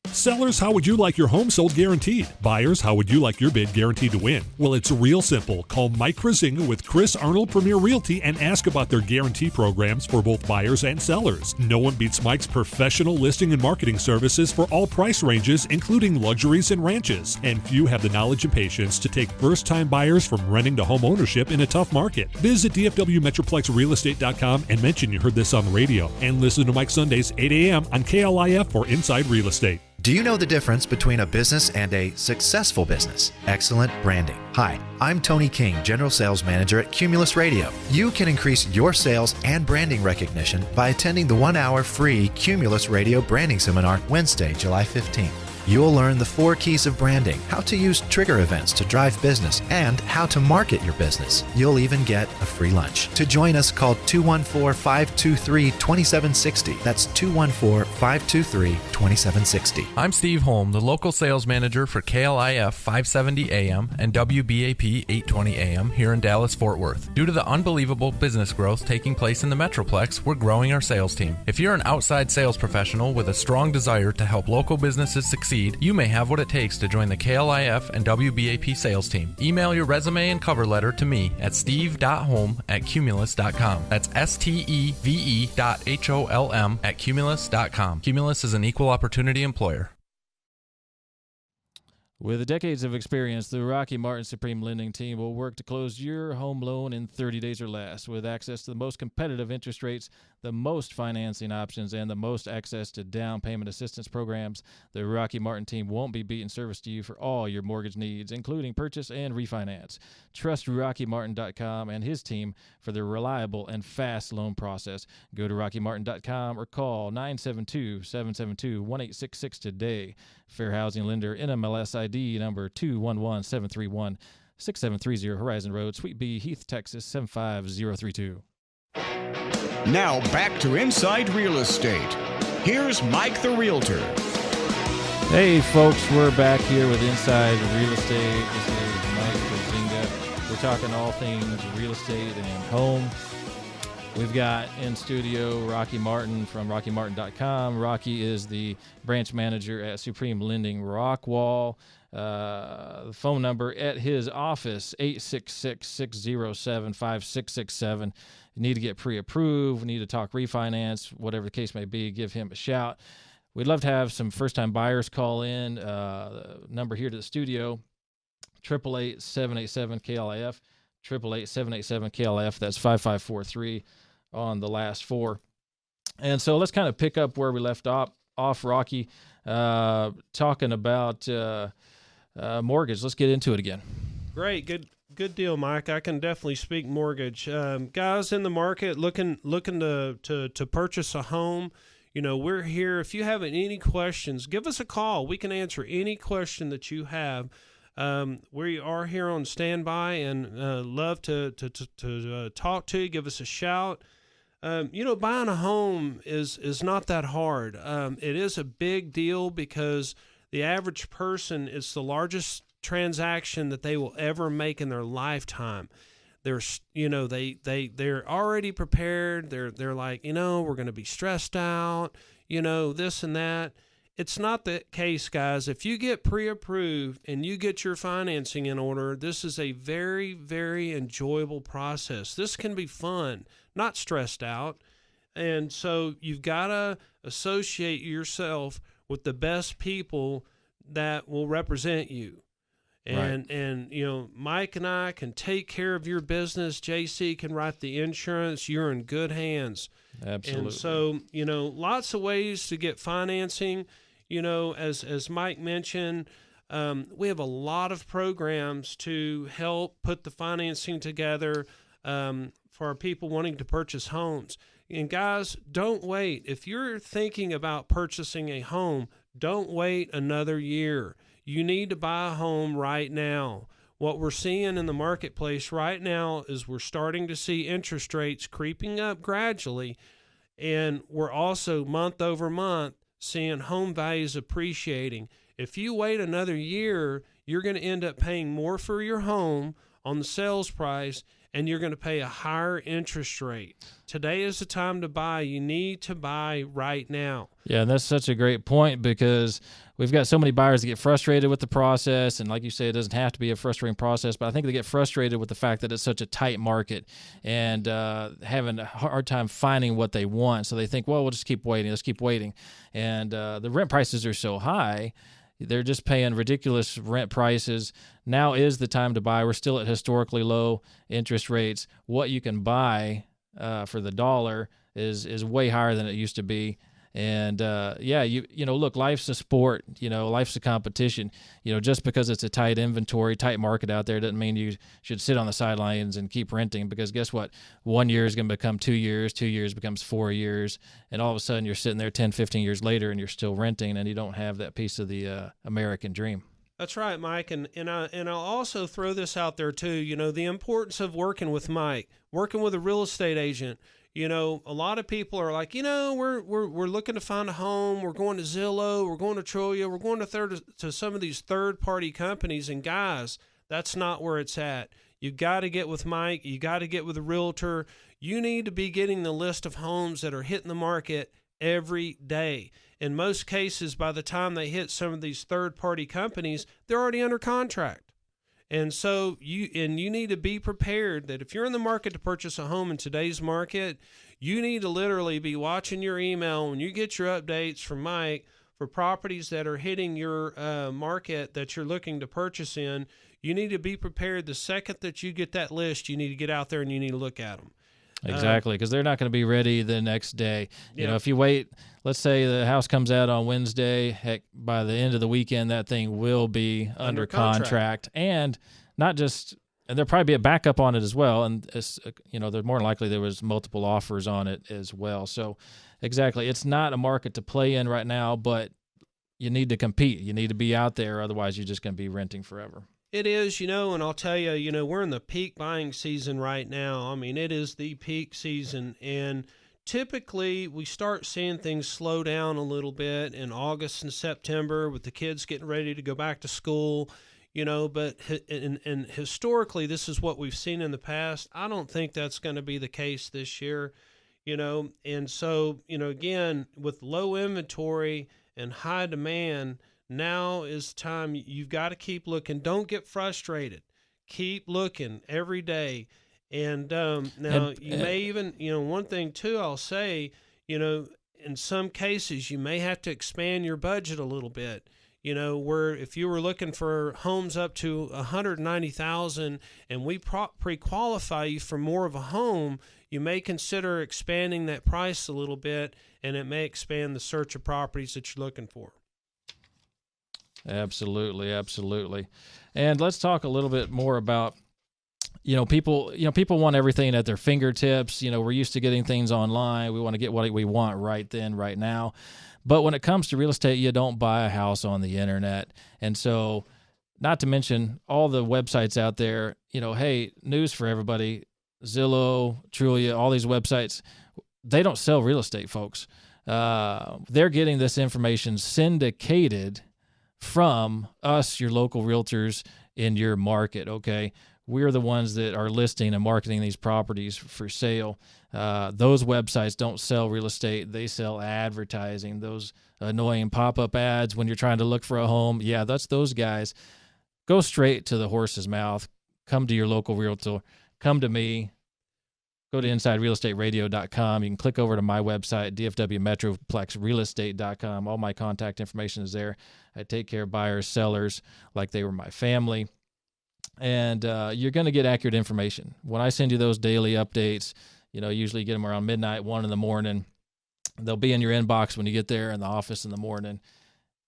Sellers, how would you like your home sold guaranteed? Buyers, how would you like your bid guaranteed to win? Well, it's real simple. Call Mike Kruizinga with Chris Arnold Premier Realty and ask about their guarantee programs for both buyers and sellers. No one beats Mike's professional listing and marketing services for all price ranges, including luxuries and ranches. And few have the knowledge and patience to take first-time buyers from renting to home ownership in a tough market. Visit DFWMetroplexRealEstate.com and mention you heard this on the radio. And listen to Mike Sundays, 8 a.m. on KLIF for Inside Real Estate. Do you know the difference between a business and a successful business? Excellent branding. Hi, I'm Tony King, General Sales Manager at Cumulus Radio. You can increase your sales and branding recognition by attending the 1-hour free Cumulus Radio Branding Seminar Wednesday, July 15th. You'll learn the 4 keys of branding, how to use trigger events to drive business, and how to market your business. You'll even get a free lunch. To join us, call 214-523-2760. That's 214-523-2760. I'm Steve Holm, the local sales manager for KLIF 570 AM and WBAP 820 AM here in Dallas-Fort Worth. Due to the unbelievable business growth taking place in the Metroplex, we're growing our sales team. If you're an outside sales professional with a strong desire to help local businesses succeed, you may have what it takes to join the KLIF and WBAP sales team. Email your resume and cover letter to me at steve.holm@cumulus.com. That's steve.holm@cumulus.com. Cumulus is an equal opportunity employer. With decades of experience, the Rocky Martin Supreme Lending Team will work to close your home loan in 30 days or less. With access to the most competitive interest rates, the most financing options, and the most access to down payment assistance programs, the Rocky Martin Team won't be beating service to you for all your mortgage needs, including purchase and refinance. Trust RockyMartin.com and his team for the reliable and fast loan process. Go to RockyMartin.com or call 972-772-1866 today. Fair Housing Lender, NMLS ID number 211-731-6730, Horizon Road, Suite B, Heath, Texas 75032. Now back to Inside Real Estate. Here's Mike the Realtor. Hey folks, we're back here with Inside Real Estate. This is Mike Kruizinga. We're talking all things real estate and home. We've got in studio Rocky Martin from RockyMartin.com. Rocky is the branch manager at Supreme Lending Rockwall. The phone number at his office, 866-607-5667. You need to get pre-approved, need to talk refinance, whatever the case may be, give him a shout. We'd love to have some first-time buyers call in. The number here to the studio, 888-787-KLIF, 888-787-KLIF. That's 5543 on the last 4. And so let's kind of pick up where we left off Rocky, talking about mortgage. Let's get into it again. Great, good deal, Mike. I can definitely speak mortgage. Guys in the market looking to purchase a home, you know, we're here. If you have any questions, give us a call. We can answer any question that you have. We are here on standby and love to talk to you. Give us a shout. You know, buying a home is not that hard. It is a big deal because the average person, it's the largest transaction that they will ever make in their lifetime. They're already prepared. They're like, you know, we're going to be stressed out, you know, this and that. It's not the case, guys. If you get pre-approved and you get your financing in order, this is a very, very enjoyable process. This can be fun, not stressed out. And so you've got to associate yourself with the best people that will represent you. And you know, Mike and I can take care of your business. JC can write the insurance. You're in good hands. Absolutely. And so, you know, lots of ways to get financing. You know, as Mike mentioned, we have a lot of programs to help put the financing together for our people wanting to purchase homes. And guys, don't wait. If you're thinking about purchasing a home, don't wait another year. You need to buy a home right now. What we're seeing in the marketplace right now is we're starting to see interest rates creeping up gradually, and we're also month over month seeing home values appreciating. If you wait another year, you're going to end up paying more for your home on the sales price, and you're going to pay a higher interest rate. Today is the time to buy. You need to buy right now. Yeah, and that's such a great point, because we've got so many buyers that get frustrated with the process, and like you say, it doesn't have to be a frustrating process, but I think they get frustrated with the fact that it's such a tight market and having a hard time finding what they want. So they think, well, we'll just keep waiting. Let's keep waiting. And the rent prices are so high. They're just paying ridiculous rent prices. Now is the time to buy. We're still at historically low interest rates. What you can buy for the dollar is way higher than it used to be. And you know, look, life's a sport. You know, life's a competition. You know, just because it's a tight inventory, tight market out there, doesn't mean you should sit on the sidelines and keep renting. Because guess what? 1 year is going to become 2 years. 2 years becomes 4 years, and all of a sudden you're sitting there 10, 15 years later, and you're still renting, and you don't have that piece of the American dream. That's right, Mike, and I'll also throw this out there too. You know, the importance of working with Mike, working with a real estate agent. You know, a lot of people are like, you know, we're looking to find a home. We're going to Zillow. We're going to Trulia. We're going to some of these third-party companies. And guys, that's not where it's at. You got to get with Mike. You got to get with a realtor. You need to be getting the list of homes that are hitting the market every day. In most cases, by the time they hit some of these third-party companies, they're already under contract. And so you need to be prepared that if you're in the market to purchase a home in today's market, you need to literally be watching your email when you get your updates from Mike for properties that are hitting your market that you're looking to purchase in. You need to be prepared the second that you get that list. You need to get out there and you need to look at them. Exactly, because they're not going to be ready the next day. You Yeah. know, if you wait, let's say the house comes out on Wednesday, heck, by the end of the weekend, that thing will be under contract. And not just, and there'll probably be a backup on it as well. And, it's, you know, more than likely there was multiple offers on it as well. So, exactly, it's not a market to play in right now, but you need to compete. You need to be out there, otherwise you're just going to be renting forever. It is, you know, and I'll tell you, you know, we're in the peak buying season right now. I mean, it is the peak season, and typically we start seeing things slow down a little bit in August and September with the kids getting ready to go back to school, you know, but and historically this is what we've seen in the past. I don't think that's going to be the case this year, you know, and so, you know, again, with low inventory and high demand, now is time. You've got to keep looking. Don't get frustrated. Keep looking every day. And now you may even, you know, one thing too, I'll say, you know, in some cases you may have to expand your budget a little bit. You know, where if you were looking for homes up to $190,000 and we pre-qualify you for more of a home, you may consider expanding that price a little bit, and it may expand the search of properties that you're looking for. Absolutely, absolutely. And let's talk a little bit more about, people want everything at their fingertips. You know, we're used to getting things online. We want to get what we want right then, right now. But when it comes to real estate, you don't buy a house on the internet. And so, not to mention all the websites out there, you know, hey, news for everybody, Zillow, Trulia, all these websites, they don't sell real estate, folks. They're getting this information syndicated from us, your local realtors in your market, okay? We're the ones that are listing and marketing these properties for sale. Those websites don't sell real estate. They sell advertising, those annoying pop-up ads when you're trying to look for a home. Yeah, that's those guys. Go straight to the horse's mouth. Come to your local realtor. Come to me. go to InsideRealEstateRadio.com. You can click over to my website, DFWMetroplexRealEstate.com. All my contact information is there. I take care of buyers, sellers like they were my family. And you're going to get accurate information. When I send you those daily updates, usually you get them around midnight, 1 in the morning. They'll be in your inbox when you get there in the office in the morning.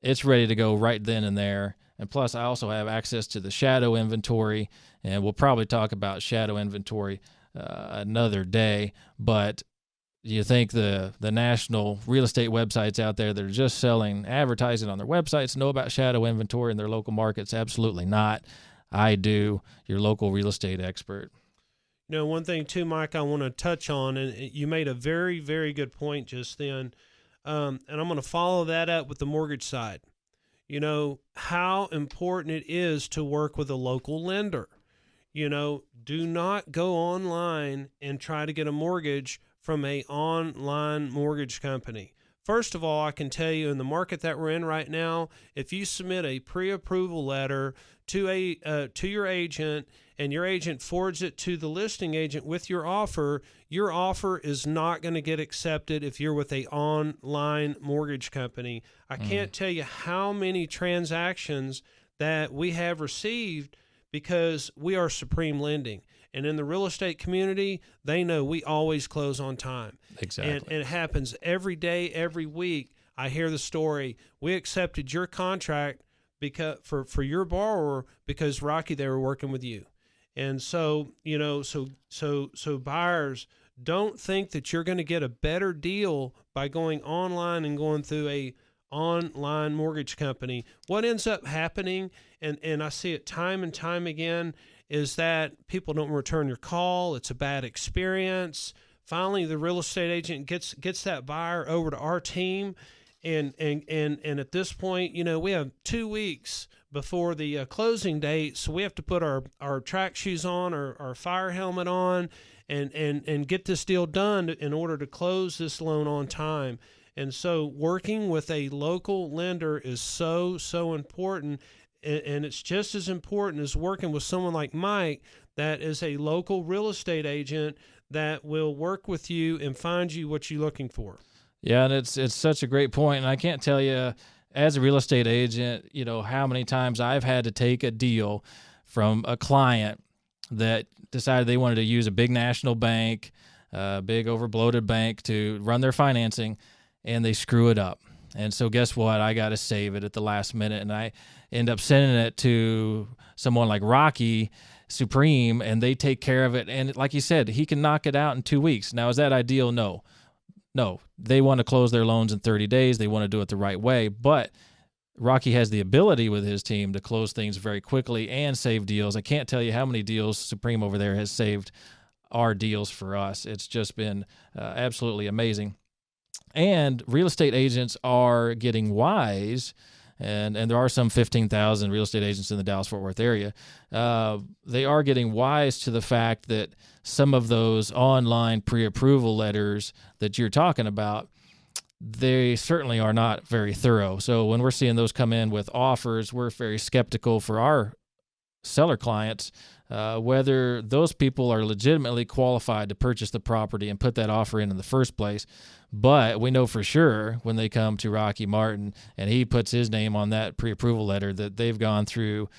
It's ready to go right then and there. And plus, I also have access to the shadow inventory, and we'll probably talk about shadow inventory another day. But you think the national real estate websites out there that are just selling advertising on their websites know about shadow inventory in their local markets? Absolutely not. I do, your local real estate expert. One thing too, Mike, I want to touch on, and you made a very, very good point just then, and I'm going to follow that up with the mortgage side. How important it is to work with a local lender. Do not go online and try to get a mortgage from an online mortgage company. First of all, I can tell you in the market that we're in right now, if you submit a pre-approval letter to your agent and your agent forwards it to the listing agent with your offer is not going to get accepted if you're with an online mortgage company. I can't tell you how many transactions that we have received because we are Supreme Lending. And in the real estate community, they know we always close on time. Exactly. And it happens every day, every week. I hear the story. We accepted your contract because for your borrower because, Rocky, they were working with you. And so, so buyers, don't think that you're going to get a better deal by going online and going through a online mortgage company. What ends up happening, and I see it time and time again, is that people don't return your call. It's a bad experience. Finally, the real estate agent gets that buyer over to our team, and at this point, we have 2 weeks before the closing date, so we have to put our track shoes on, our fire helmet on, and get this deal done in order to close this loan on time. And so working with a local lender is so important. And it's just as important as working with someone like Mike that is a local real estate agent that will work with you and find you what you're looking for. Yeah, and it's such a great point. And I can't tell you, as a real estate agent, how many times I've had to take a deal from a client that decided they wanted to use a big national bank, a big overbloated bank to run their financing, and they screw it up. And so guess what? I got to save it at the last minute, and I end up sending it to someone like Rocky Supreme, and they take care of it. And like you said, he can knock it out in 2 weeks. Now, is that ideal? No. They want to close their loans in 30 days. They want to do it the right way. But Rocky has the ability with his team to close things very quickly and save deals. I can't tell you how many deals Supreme over there has saved our deals for us. It's just been absolutely amazing. And real estate agents are getting wise, and there are some 15,000 real estate agents in the Dallas-Fort Worth area. They are getting wise to the fact that some of those online pre-approval letters that you're talking about, they certainly are not very thorough. So when we're seeing those come in with offers, we're very skeptical for our seller clients whether those people are legitimately qualified to purchase the property and put that offer in the first place. But we know for sure when they come to Rocky Martin and he puts his name on that pre-approval letter that they've gone through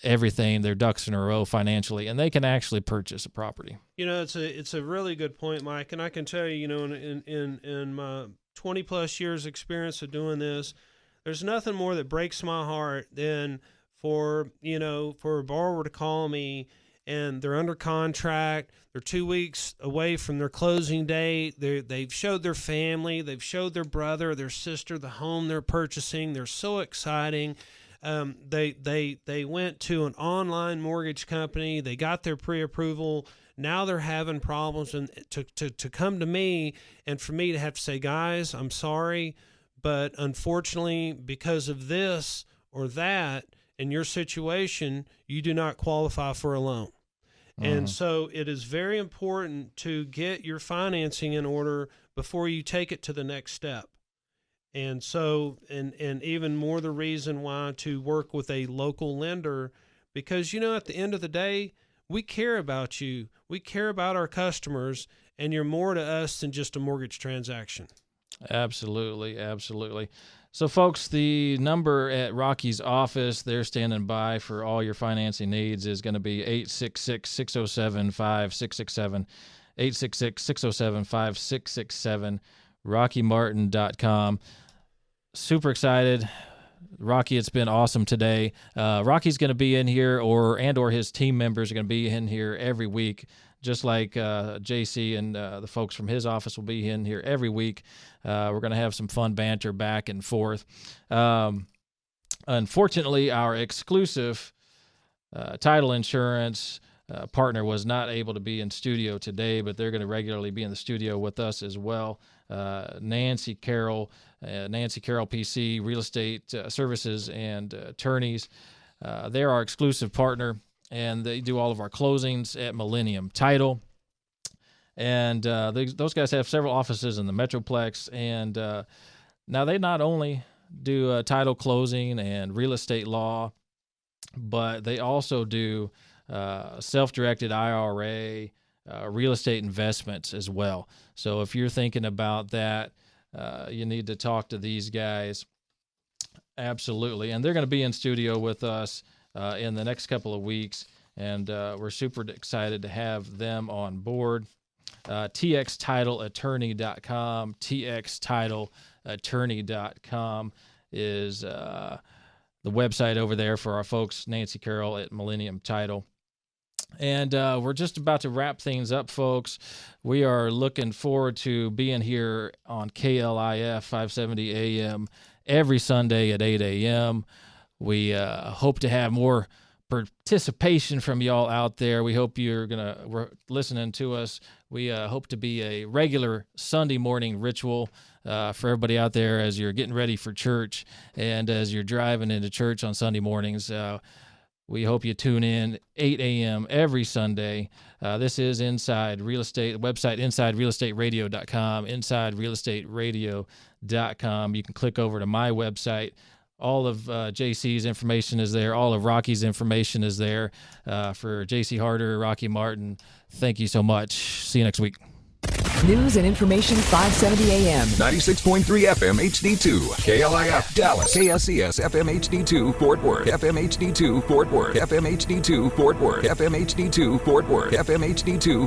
everything, their ducks in a row financially, and they can actually purchase a property. It's a really good point, Mike, and I can tell you, in my 20 plus years experience of doing this, there's nothing more that breaks my heart than for a borrower to call me and they're under contract, they're 2 weeks away from their closing date, they've showed their family, they've showed their brother, their sister, the home they're purchasing, they're so exciting. They went to an online mortgage company, they got their pre-approval, now they're having problems, and to come to me and for me to have to say, guys, I'm sorry, but unfortunately because of this or that, in your situation, you do not qualify for a loan. And so it is very important to get your financing in order before you take it to the next step. And so, and even more the reason why to work with a local lender, because, at the end of the day, we care about you. We care about our customers, and you're more to us than just a mortgage transaction. Absolutely, absolutely. So, folks, the number at Rocky's office, they're standing by for all your financing needs, is going to be 866-607-5667, 866-607-5667, RockyMartin.com. Super excited. Rocky, it's been awesome today. Rocky's going to be in here, or his team members are going to be in here every week, just like JC and the folks from his office will be in here every week. We're going to have some fun banter back and forth. Unfortunately, our exclusive title insurance partner was not able to be in studio today, but they're going to regularly be in the studio with us as well. Nancy Carroll PC Real Estate Services and Attorneys. They're our exclusive partner, and they do all of our closings at Millennium Title. And those guys have several offices in the Metroplex. And now they not only do title closing and real estate law, but they also do self-directed IRA, real estate investments as well. So if you're thinking about that, you need to talk to these guys. Absolutely. And they're going to be in studio with us in the next couple of weeks, and we're super excited to have them on board. TXTitleAttorney.com, TXTitleAttorney.com is the website over there for our folks, Nancy Carroll at Millennium Title. And we're just about to wrap things up, folks. We are looking forward to being here on KLIF 570 AM every Sunday at 8 a.m. We hope to have more participation from y'all out there. We hope we're listening to us. We hope to be a regular Sunday morning ritual for everybody out there as you're getting ready for church and as you're driving into church on Sunday mornings. We hope you tune in 8 a.m. every Sunday. This is Inside Real Estate, website InsideRealEstateRadio.com, InsideRealEstateRadio.com. You can click over to my website. All of JC's information is there. All of Rocky's information is there. For JC Harder, Rocky Martin, thank you so much. See you next week. News and information 570 AM. 96.3 FM HD2. KLIF Dallas. KSCS FM HD2 Fort Worth. FM HD2 Fort Worth. FM HD2 Fort Worth. FM HD2 Fort Worth. FM HD2